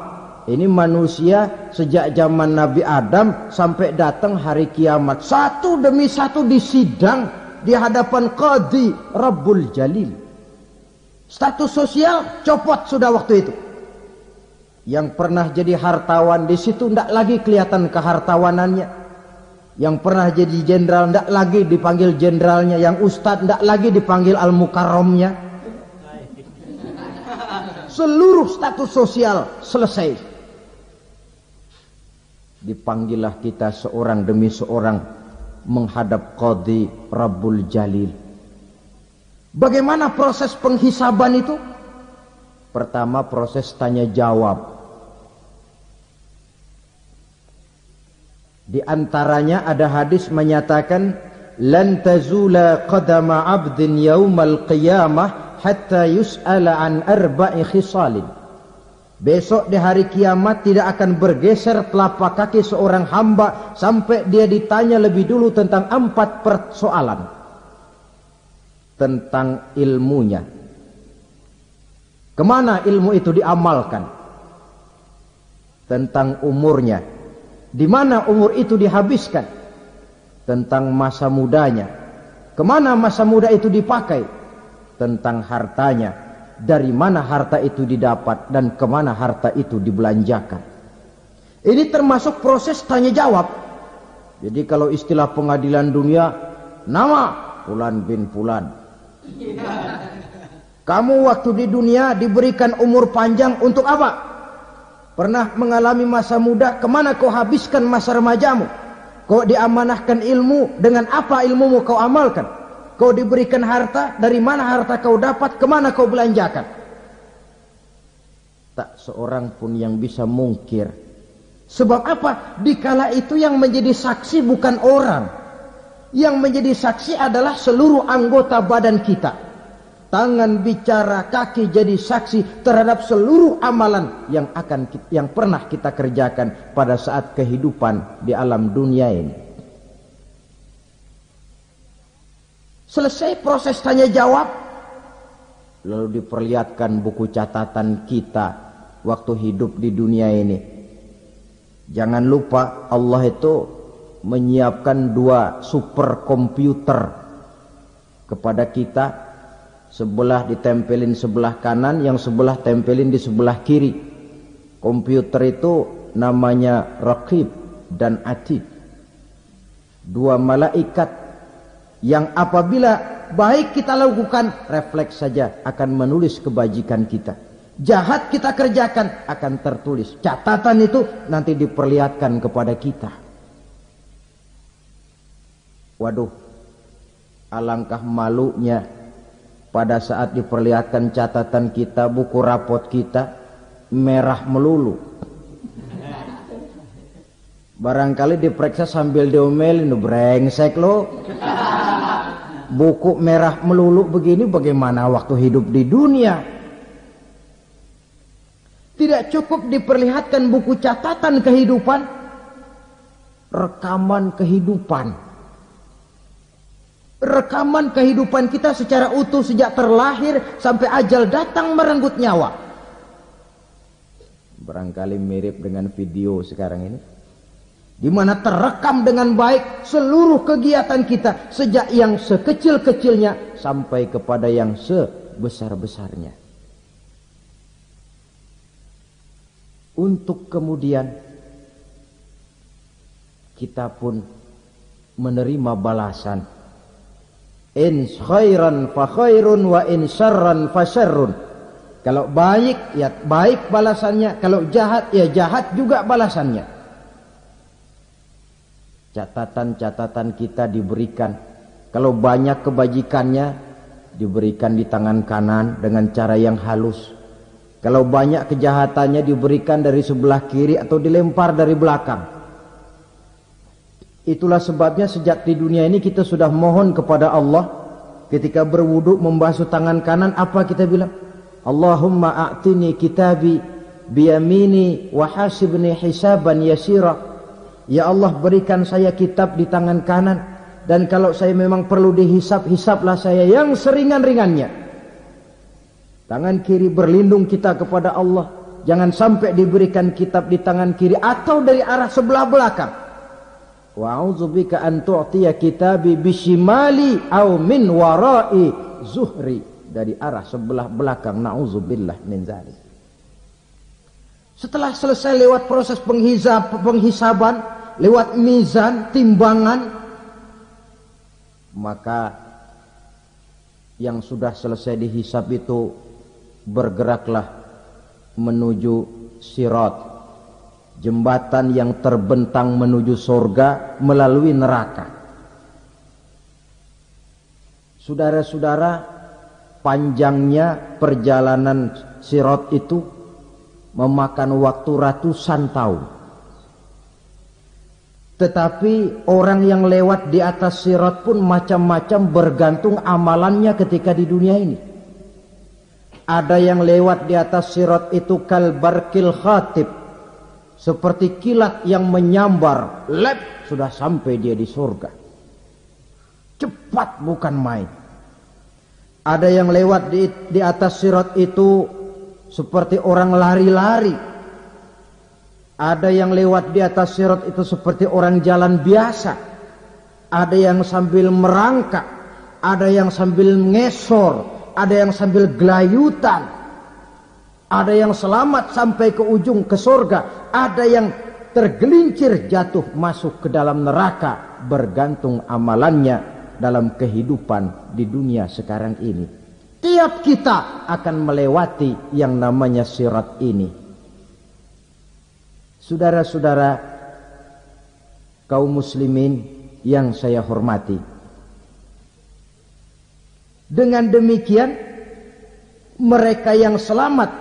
Speaker 1: Ini manusia sejak zaman Nabi Adam sampai datang hari kiamat, satu demi satu disidang di hadapan Qadhi Rabbul Jalil. Status sosial copot sudah waktu itu. Yang pernah jadi hartawan di situ tidak lagi kelihatan kehartawanannya. Yang pernah jadi jenderal tidak lagi dipanggil jenderalnya. Yang ustadz tidak lagi dipanggil al-mukarramnya. Seluruh status sosial selesai. Dipanggillah kita seorang demi seorang menghadap Qadhi Rabbul Jalil. Bagaimana proses penghisaban itu? Pertama proses tanya jawab. Di antaranya ada hadis menyatakan lan tazula qadama 'abdin yaumal qiyamah hatta yus'ala an arba'i khisalin. Besok di hari kiamat tidak akan bergeser telapak kaki seorang hamba sampai dia ditanya lebih dulu tentang 4 persoalan. Tentang ilmunya. Kemana ilmu itu diamalkan? Tentang umurnya. Di mana umur itu dihabiskan? Tentang masa mudanya. Kemana masa muda itu dipakai? Tentang hartanya. Dari mana harta itu didapat dan kemana harta itu dibelanjakan. Ini termasuk proses tanya jawab. Jadi kalau istilah pengadilan dunia, nama Fulan bin Fulan. Kamu waktu di dunia diberikan umur panjang untuk apa? Pernah mengalami masa muda, kemana kau habiskan masa remajamu? Kau diamanahkan ilmu, dengan apa ilmumu kau amalkan? Kau diberikan harta, dari mana harta kau dapat, kemana kau belanjakan? Tak seorang pun yang bisa mungkir. Sebab apa? Dikala itu yang menjadi saksi bukan orang. Yang menjadi saksi adalah seluruh anggota badan kita. Tangan bicara, kaki jadi saksi terhadap seluruh amalan yang pernah kita kerjakan pada saat kehidupan di alam dunia ini. Selesai proses tanya jawab, lalu diperlihatkan buku catatan kita waktu hidup di dunia ini. Jangan lupa Allah itu menyiapkan 2 superkomputer kepada kita. Sebelah ditempelin sebelah kanan, yang sebelah tempelin di sebelah kiri. Komputer itu namanya Raqib dan Atid. 2 malaikat yang apabila baik kita lakukan, refleks saja akan menulis kebajikan kita. Jahat kita kerjakan, akan tertulis. Catatan itu nanti diperlihatkan kepada kita. Waduh, alangkah malunya pada saat diperlihatkan catatan kita, buku rapot kita merah melulu. Barangkali diperiksa sambil diomelin, brengsek lo. Buku merah melulu begini, bagaimana waktu hidup di dunia? Tidak cukup diperlihatkan buku catatan kehidupan, rekaman kehidupan. Rekaman kehidupan kita secara utuh sejak terlahir sampai ajal datang merenggut nyawa. Barangkali mirip dengan video sekarang ini, di mana terekam dengan baik seluruh kegiatan kita sejak yang sekecil-kecilnya sampai kepada yang sebesar-besarnya. Untuk kemudian kita pun menerima balasan. In khairan fa khairun wa in syarran fa syarrun. Kalau baik ya baik balasannya, kalau jahat ya jahat juga balasannya. Catatan-catatan kita diberikan. Kalau banyak kebajikannya diberikan di tangan kanan dengan cara yang halus. Kalau banyak kejahatannya diberikan dari sebelah kiri atau dilempar dari belakang. Itulah sebabnya sejak di dunia ini kita sudah mohon kepada Allah. Ketika berwudu membasuh tangan kanan, apa kita bilang? Allahumma a'tini kitabi biyamini wa hasibni hisaban yasira. Ya Allah, berikan saya kitab di tangan kanan, dan kalau saya memang perlu dihisab, hisablah saya yang seringan-ringannya. Tangan kiri berlindung kita kepada Allah. Jangan sampai diberikan kitab di tangan kiri atau dari arah sebelah belakang. Wa a'udzubika an tu'tiya kitabi bishimali aw min wara'i zuhri, dari arah sebelah belakang. Na'udzubillah min dzalik. Setelah selesai lewat proses penghisaban, lewat mizan, timbangan, maka yang sudah selesai dihisab itu bergeraklah menuju sirat, jembatan yang terbentang menuju surga melalui neraka. Saudara-saudara, panjangnya perjalanan sirat itu memakan waktu ratusan tahun. Tetapi orang yang lewat di atas sirat pun macam-macam, bergantung amalannya ketika di dunia ini. Ada yang lewat di atas sirat itu kal barkil khatib, seperti kilat yang menyambar, lep, sudah sampai dia di surga. Cepat bukan main. Ada yang lewat di atas sirat itu seperti orang lari-lari. Ada yang lewat di atas sirat itu seperti orang jalan biasa. Ada yang sambil merangkak, ada yang sambil ngesor, ada yang sambil gelayutan. Ada yang selamat sampai ke ujung ke surga, ada yang tergelincir jatuh masuk ke dalam neraka, bergantung amalannya dalam kehidupan di dunia sekarang ini. Tiap kita akan melewati yang namanya sirat ini. Saudara-saudara kaum muslimin yang saya hormati, dengan demikian mereka yang selamat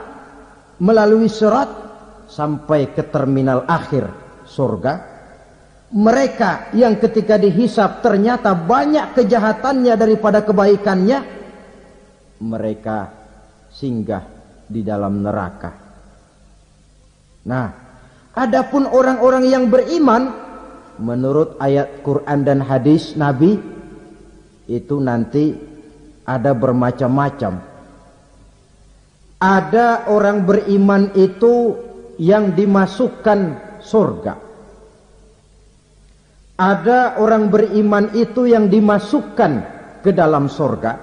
Speaker 1: melalui sirat sampai ke terminal akhir surga, mereka yang ketika dihisab ternyata banyak kejahatannya daripada kebaikannya, mereka singgah di dalam neraka. Nah, adapun orang-orang yang beriman menurut ayat Quran dan hadis Nabi itu nanti ada bermacam-macam. Ada orang beriman itu yang dimasukkan surga. Ada orang beriman itu yang dimasukkan ke dalam surga.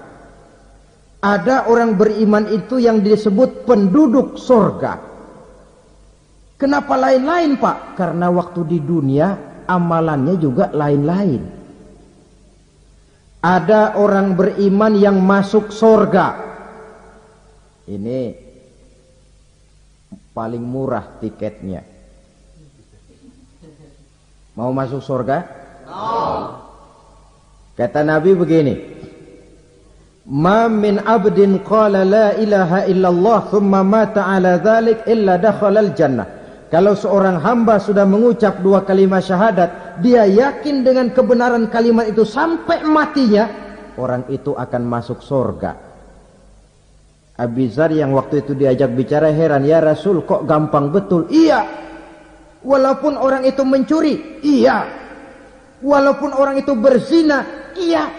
Speaker 1: Ada orang beriman itu yang disebut penduduk surga. Kenapa lain-lain, Pak? Karena waktu di dunia amalannya juga lain-lain. Ada orang beriman yang masuk surga. Ini paling murah tiketnya. Mau masuk surga? Kata Nabi begini, ma min abdin qala la ilaha illallah thumma mata ala dhalik illa dakhalal jannah. Kalau seorang hamba sudah mengucap dua kalimat syahadat, dia yakin dengan kebenaran kalimat itu sampai matinya, orang itu akan masuk surga. Abi Dzar yang waktu itu diajak bicara heran, ya Rasul kok gampang betul? Iya. Walaupun orang itu mencuri, iya. Walaupun orang itu berzina, iya.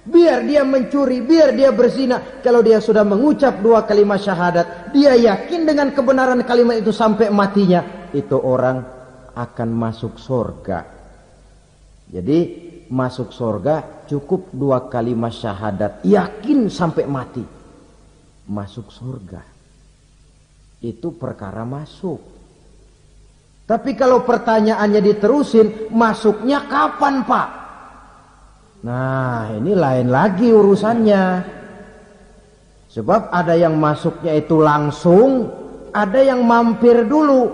Speaker 1: Biar dia mencuri, biar dia berzina, kalau dia sudah mengucap dua kalimat syahadat, dia yakin dengan kebenaran kalimat itu sampai matinya, itu orang akan masuk surga. Jadi masuk surga cukup dua kalimat syahadat, yakin sampai mati, masuk surga. Itu perkara masuk. Tapi kalau pertanyaannya diterusin, masuknya kapan, Pak? Nah, ini lain lagi urusannya. Sebab ada yang masuknya itu langsung, ada yang mampir dulu.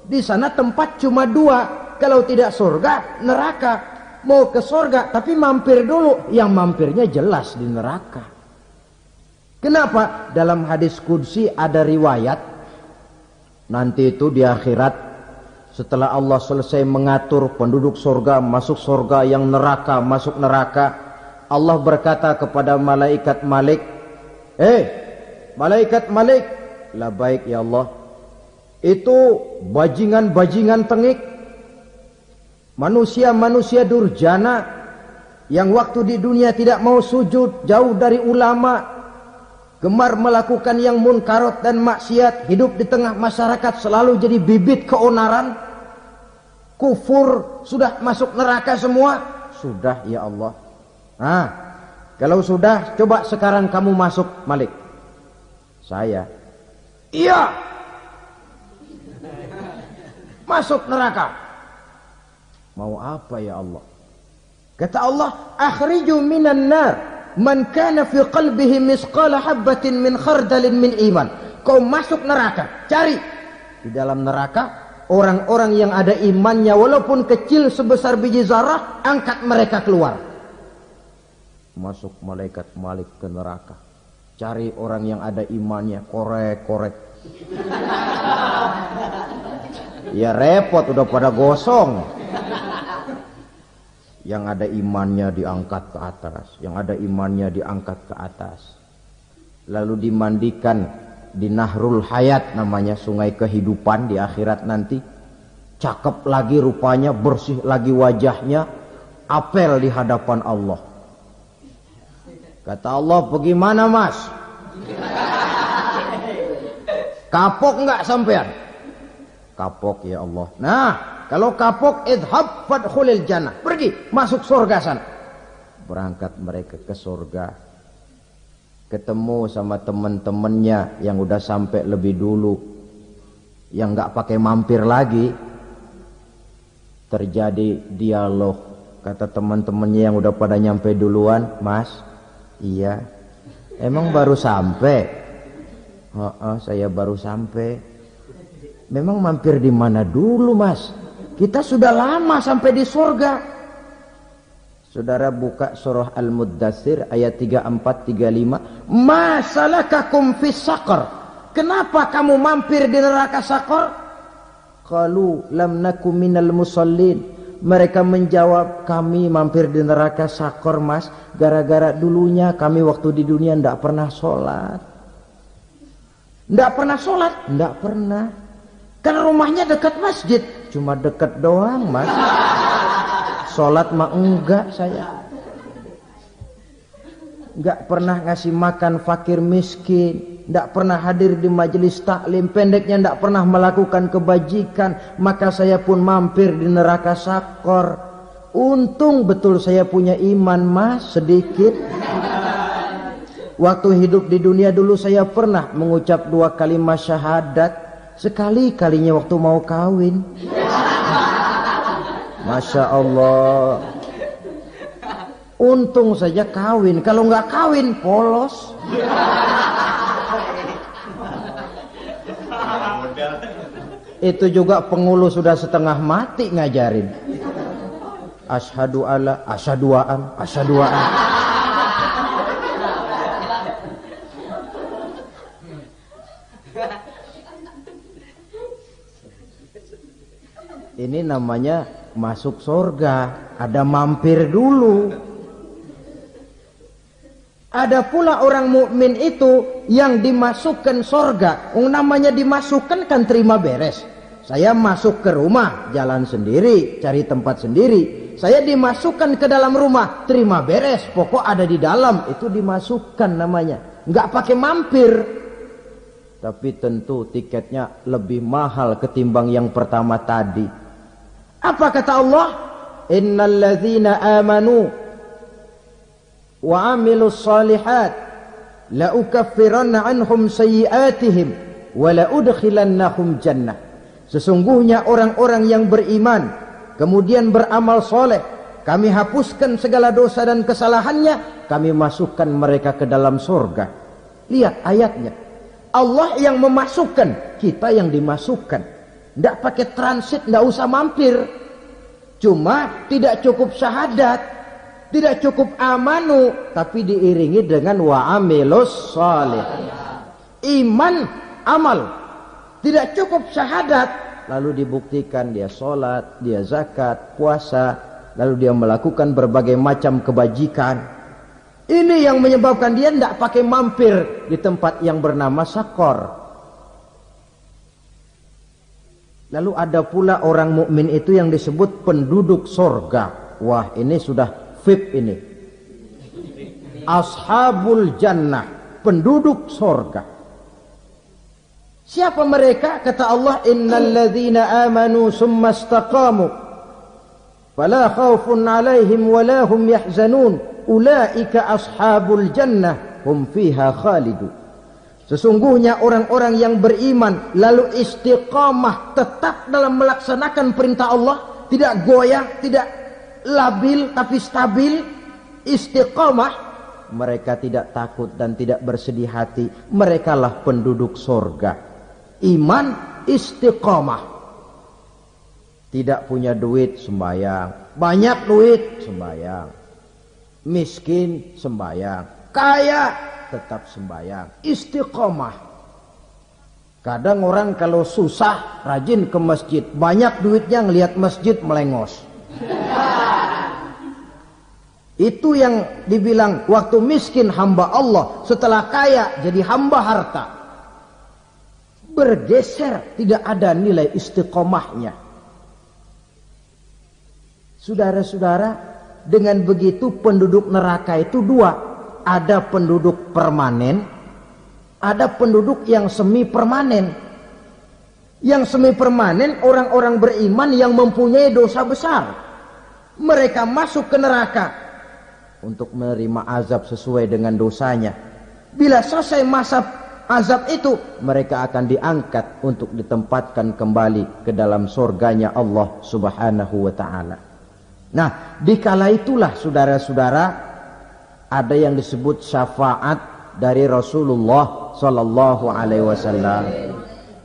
Speaker 1: Di sana tempat cuma dua, kalau tidak surga, neraka. Mau ke surga tapi mampir dulu, yang mampirnya jelas di neraka. Kenapa? Dalam hadis qudsi ada riwayat, nanti itu di akhirat, setelah Allah selesai mengatur penduduk surga masuk surga, yang neraka masuk neraka, Allah berkata kepada malaikat Malik, malaikat Malik, labaik ya Allah, itu bajingan-bajingan tengik, manusia-manusia durjana yang waktu di dunia tidak mau sujud, jauh dari ulama, gemar melakukan yang munkarat dan maksiat, hidup di tengah masyarakat selalu jadi bibit keonaran, kufur, sudah masuk neraka semua. Sudah ya Allah. Nah, kalau sudah, coba sekarang kamu masuk, Malik. Saya, iya, masuk neraka. Mau apa ya Allah? Kata Allah, akhriju minan nar man kana fi qalbihi misqala habbatin min khardalin min iman. Kau masuk neraka, cari di dalam neraka orang-orang yang ada imannya walaupun kecil sebesar biji zarah, angkat mereka keluar. Masuk malaikat Malik ke neraka, cari orang yang ada imannya, korek-korek. Ya repot, udah pada gosong. Yang ada imannya diangkat ke atas, yang ada imannya diangkat ke atas. Lalu dimandikan di Nahrul Hayat, namanya sungai kehidupan di akhirat nanti. Cakep lagi rupanya, bersih lagi wajahnya, apel di hadapan Allah. Kata Allah, bagaimana mas? Kapok enggak sampean? Kapok ya Allah. Nah, kalau kapok, idhab fadkhulil jannah. Pergi, masuk surga sana. Berangkat mereka ke surga. Ketemu sama teman-temannya yang udah sampai lebih dulu. Yang enggak pakai mampir lagi. Terjadi dialog. Kata teman-temannya yang udah pada nyampe duluan, mas, iya. Emang baru sampai? Saya baru sampai. Memang mampir di mana dulu mas? Kita sudah lama sampai di surga. Saudara buka surah Al-Muddatsir ayat 34-35. Ma salakakum fis saqar? Kenapa kamu mampir di neraka Saqar? Qalu lam nakum minal musallin. Mereka menjawab, kami mampir di neraka Saqar mas, gara-gara dulunya kami waktu di dunia ndak pernah sholat. Ndak pernah sholat? Ndak pernah. Kan rumahnya dekat masjid, cuma dekat doang mas. Sholat mah enggak saya. Enggak pernah ngasih makan fakir miskin, enggak pernah hadir di majelis taklim, pendeknya enggak pernah melakukan kebajikan, maka saya pun mampir di neraka Saqar. Untung betul saya punya iman mas, sedikit. Waktu hidup di dunia dulu saya pernah mengucap 2 kalimat syahadat. Sekali-kalinya waktu mau kawin. Masya Allah. Untung saja kawin. Kalau nggak kawin polos. Itu juga pengulu sudah setengah mati ngajarin. Asyhadu alla, asyaduaan, asyaduaan. Ini namanya masuk surga, ada mampir dulu. Ada pula orang mukmin itu yang dimasukkan surga. Namanya dimasukkan kan terima beres. Saya masuk ke rumah, jalan sendiri, cari tempat sendiri. Saya dimasukkan ke dalam rumah, terima beres, pokok ada di dalam, itu dimasukkan namanya. Nggak pakai mampir. Tapi tentu tiketnya lebih mahal ketimbang yang pertama tadi. Apa kata Allah? Innal ladzina amanu wa amilus solihat la ukaffiranna anhum sayyi'atihim wa la udkhilannahum jannah. Sesungguhnya orang-orang yang beriman kemudian beramal soleh, kami hapuskan segala dosa dan kesalahannya, kami masukkan mereka ke dalam surga. Lihat ayatnya. Allah yang memasukkan, kita yang dimasukkan. Tidak pakai transit, tidak usah mampir. Cuma tidak cukup syahadat, tidak cukup amanu, tapi diiringi dengan wa'amilus salih. Iman, amal. Tidak cukup syahadat, lalu dibuktikan dia sholat, dia zakat, puasa, lalu dia melakukan berbagai macam kebajikan. Ini yang menyebabkan dia tidak pakai mampir di tempat yang bernama Saqar. Lalu ada pula orang mukmin itu yang disebut penduduk surga. Wah, ini sudah VIP ini. Ashabul jannah, penduduk surga. Siapa mereka? Kata Allah, innal ladzina amanu summa istaqamu fala khaufun 'alaihim wala hum yahzanun ulaika ashabul jannah hum fiha khalidun. Sesungguhnya orang-orang yang beriman lalu istiqamah, tetap dalam melaksanakan perintah Allah, tidak goyah, tidak labil tapi stabil, istiqamah, mereka tidak takut dan tidak bersedih hati. Merekalah penduduk surga. Iman, istiqamah. Tidak punya duit, sembahyang. Banyak duit, sembahyang. Miskin, sembahyang. Kaya, tetap sembahyang. Istiqomah. Kadang orang kalau susah rajin ke masjid, banyak duitnya ngelihat masjid melengos. Itu yang dibilang waktu miskin hamba Allah, setelah kaya jadi hamba harta. Bergeser, tidak ada nilai istiqomahnya. Saudara-saudara, dengan begitu penduduk neraka itu dua. Ada penduduk permanen, ada penduduk yang semi permanen. Yang semi permanen orang-orang beriman yang mempunyai dosa besar. Mereka masuk ke neraka untuk menerima azab sesuai dengan dosanya. Bila selesai masa azab itu, mereka akan diangkat untuk ditempatkan kembali ke dalam surganya Allah Subhanahu wa ta'ala. Nah, dikala itulah saudara-saudara ada yang disebut syafaat dari Rasulullah sallallahu alaihi wasallam.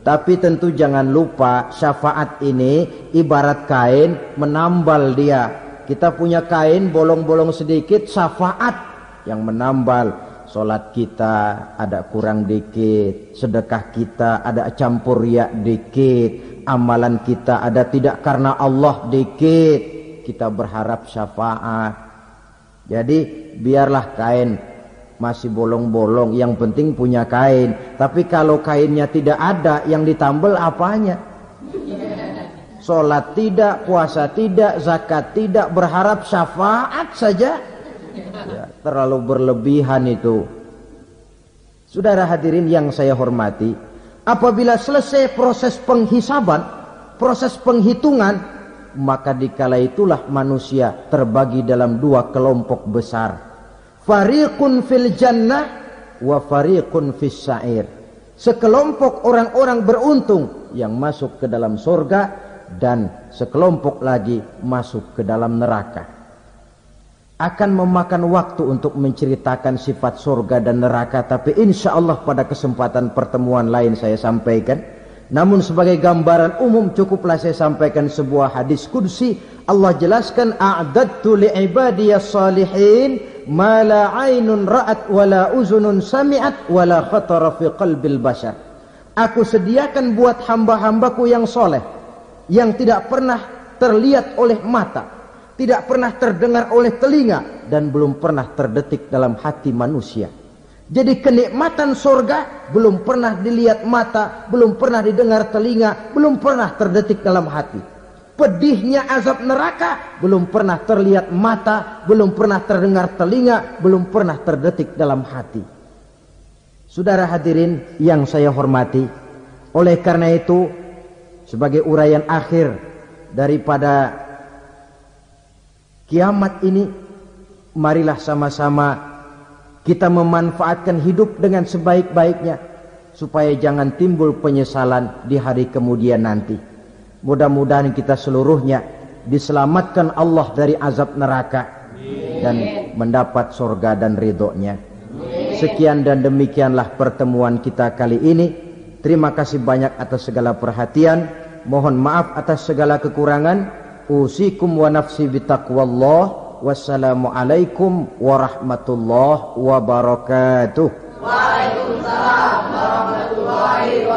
Speaker 1: Tapi tentu jangan lupa syafaat ini ibarat kain menambal dia. Kita punya kain bolong-bolong sedikit, syafaat yang menambal. Salat kita ada kurang dikit, sedekah kita ada campur riya dikit, amalan kita ada tidak karena Allah dikit. Kita berharap syafaat. Jadi biarlah kain masih bolong-bolong, yang penting punya kain. Tapi kalau kainnya tidak ada, yang ditambal apanya? Sholat tidak, puasa tidak, zakat tidak, berharap syafaat saja. Ya, terlalu berlebihan itu. Saudara hadirin yang saya hormati, apabila selesai proses penghisaban, proses penghitungan, maka dikala itulah manusia terbagi dalam dua kelompok besar. Fariqun fil jannah wa fariqun fis sa'ir. Sekelompok orang-orang beruntung yang masuk ke dalam surga, dan sekelompok lagi masuk ke dalam neraka. Akan memakan waktu untuk menceritakan sifat surga dan neraka, tapi insya Allah pada kesempatan pertemuan lain saya sampaikan. Namun sebagai gambaran umum cukuplah saya sampaikan sebuah hadis qudsi. Allah jelaskan, a'dadtu li'ibadiyas salihin ma la 'ainun ra'at wa la uzunun sami'at wa la khatara fi qalbil bashar. Aku sediakan buat hamba-hambaku yang soleh, yang tidak pernah terlihat oleh mata, tidak pernah terdengar oleh telinga, dan belum pernah terdetik dalam hati manusia. Jadi kenikmatan surga belum pernah dilihat mata, belum pernah didengar telinga, belum pernah terdetik dalam hati. Pedihnya azab neraka belum pernah terlihat mata, belum pernah terdengar telinga, belum pernah terdetik dalam hati. Saudara hadirin yang saya hormati, oleh karena itu sebagai uraian akhir daripada kiamat ini, marilah sama-sama kita memanfaatkan hidup dengan sebaik-baiknya supaya jangan timbul penyesalan di hari kemudian nanti. Mudah-mudahan kita seluruhnya diselamatkan Allah dari azab neraka dan mendapat surga dan ridhonya. Sekian dan demikianlah pertemuan kita kali ini. Terima kasih banyak atas segala perhatian. Mohon maaf atas segala kekurangan. Usikum wa nafsi bitaqwallah. Wassalamualaikum warahmatullahi wabarakatuh.
Speaker 2: Waalaikumsalam warahmatullahi wabarakatuh.